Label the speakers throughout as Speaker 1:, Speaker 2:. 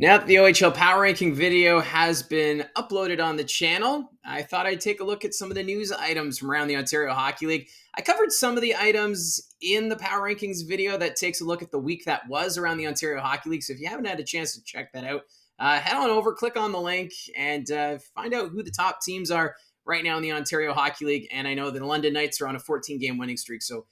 Speaker 1: Now that the OHL Power Ranking video has been uploaded on the channel, I thought I'd take a look at some of the news items from around the Ontario Hockey League. I covered some of the items in the Power Rankings video that takes a look at the week that was around the Ontario Hockey League. So if you haven't had a chance to check that out, head on over, click on the link, and find out who the top teams are right now in the Ontario Hockey League. And I know the London Knights are on a 14-game winning streak, so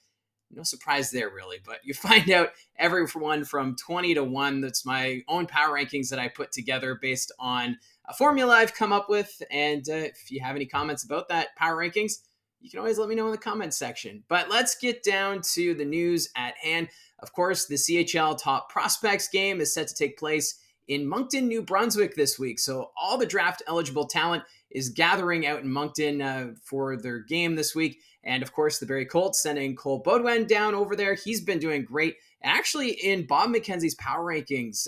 Speaker 1: no surprise there, really. But you find out everyone from 20 to 1. That's my own power rankings that I put together based on a formula I've come up with. And if you have any comments about that power rankings, you can always let me know in the comments section. But let's get down to the news at hand. Of course, the CHL Top Prospects Game is set to take place in Moncton, New Brunswick this week. So all the draft eligible talent is gathering out in Moncton for their game this week. And of course, the Barrie Colts sending Cole Beaudoin down over there. He's been doing great. And actually, in Bob McKenzie's power rankings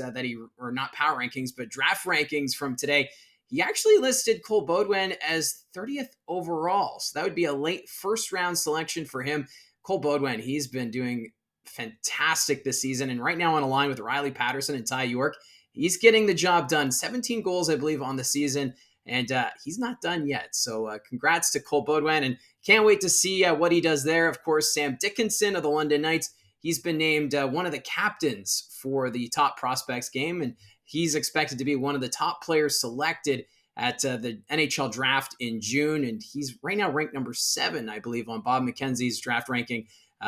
Speaker 1: or not power rankings, but draft rankings from today, he actually listed Cole Beaudoin as 30th overall. So that would be a late first round selection for him. Cole Beaudoin, he's been doing fantastic this season. And right now on a line with Riley Patterson and Ty York, he's getting the job done. 17 goals, I believe, on the season. And he's not done yet. So congrats to Cole Beaudoin, and can't wait to see what he does there. Of course, Sam Dickinson of the London Knights, he's been named one of the captains for the Top Prospects Game, and he's expected to be one of the top players selected at the NHL draft in June. And he's right now ranked number 7, I believe, on Bob McKenzie's draft ranking.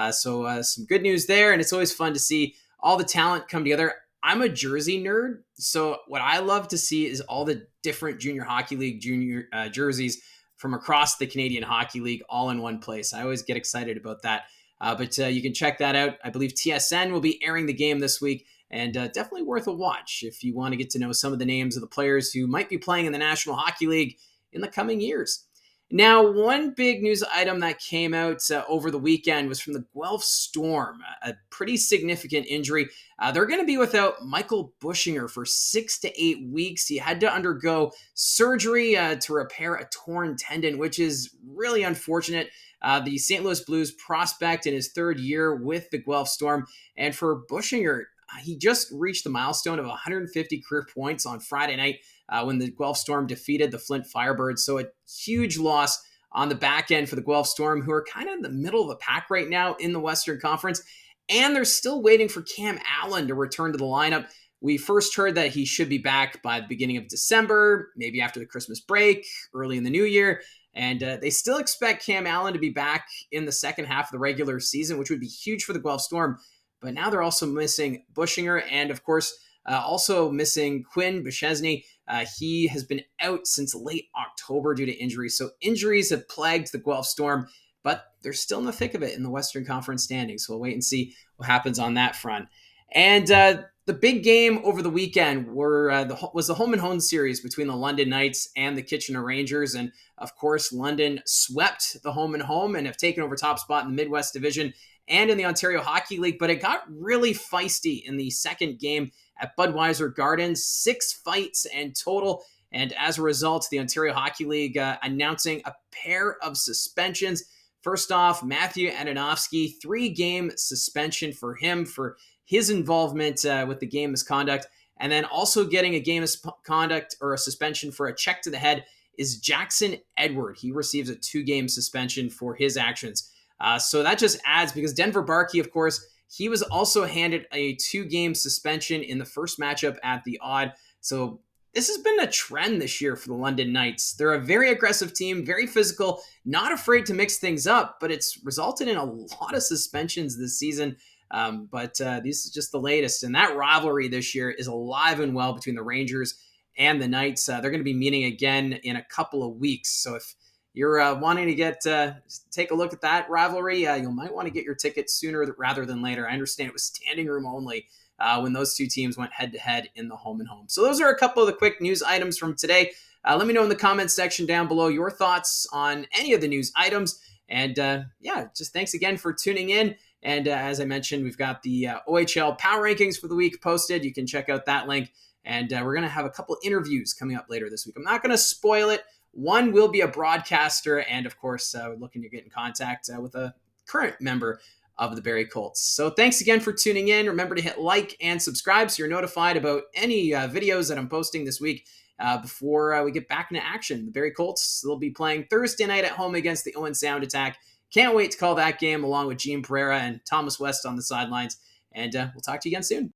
Speaker 1: So some good news there, and it's always fun to see all the talent come together. I'm a jersey nerd, so what I love to see is all the different Junior Hockey League jerseys from across the Canadian Hockey League all in one place. I always get excited about that. But you can check that out. I believe TSN will be airing the game this week, and definitely worth a watch if you want to get to know some of the names of the players who might be playing in the National Hockey League in the coming years. Now, one big news item that came out over the weekend was from the Guelph Storm, a pretty significant injury. They're going to be without Michael Buchinger for 6 to 8 weeks. He had to undergo surgery to repair a torn tendon, which is really unfortunate. The St. Louis Blues prospect in his third year with the Guelph Storm. And for Buchinger, he just reached the milestone of 150 career points on Friday night when the Guelph Storm defeated the Flint Firebirds. So a huge loss on the back end for the Guelph Storm, who are kind of in the middle of the pack right now in the Western Conference. And they're still waiting for Cam Allen to return to the lineup. We first heard that he should be back by the beginning of December, maybe after the Christmas break, early in the new year. And they still expect Cam Allen to be back in the second half of the regular season, which would be huge for the Guelph Storm. But now they're also missing Buchinger and, of course, also missing Quinn Bechesney. He has been out since late October due to injury. So injuries have plagued the Guelph Storm, but they're still in the thick of it in the Western Conference standings. So we'll wait and see what happens on that front. And the big game over the weekend was the home and home series between the London Knights and the Kitchener Rangers. And, of course, London swept the home and home and have taken over top spot in the Midwest Division and in the Ontario Hockey League. But it got really feisty in the second game at Budweiser Gardens, 6 fights in total. And as a result, the Ontario Hockey League announcing a pair of suspensions. First off, Matthew Adanovsky, 3-game suspension for him for his involvement with the game misconduct. And then also getting a game misconduct or a suspension for a check to the head is Jackson Edward. He receives a 2-game suspension for his actions. So that just adds, because Denver Barkey, of course, he was also handed a 2-game suspension in the first matchup at the Odd. So this has been a trend this year for the London Knights. They're a very aggressive team, very physical, not afraid to mix things up, but it's resulted in a lot of suspensions this season. But this is just the latest. And that rivalry this year is alive and well between the Rangers and the Knights. They're going to be meeting again in a couple of weeks. So if you're wanting to take a look at that rivalry, you might want to get your ticket sooner rather than later. I understand it was standing room only when those two teams went head-to-head in the home and home. So those are a couple of the quick news items from today. Let me know in the comments section down below your thoughts on any of the news items. And just thanks again for tuning in. And as I mentioned, we've got the OHL Power Rankings for the week posted. You can check out that link. And we're going to have a couple interviews coming up later this week. I'm not going to spoil it. One will be a broadcaster, and of course, looking to get in contact with a current member of the Barrie Colts. So thanks again for tuning in. Remember to hit like and subscribe so you're notified about any videos that I'm posting this week before we get back into action. The Barrie Colts, they'll be playing Thursday night at home against the Owen Sound Attack. Can't wait to call that game along with Gene Pereira and Thomas West on the sidelines. And we'll talk to you again soon.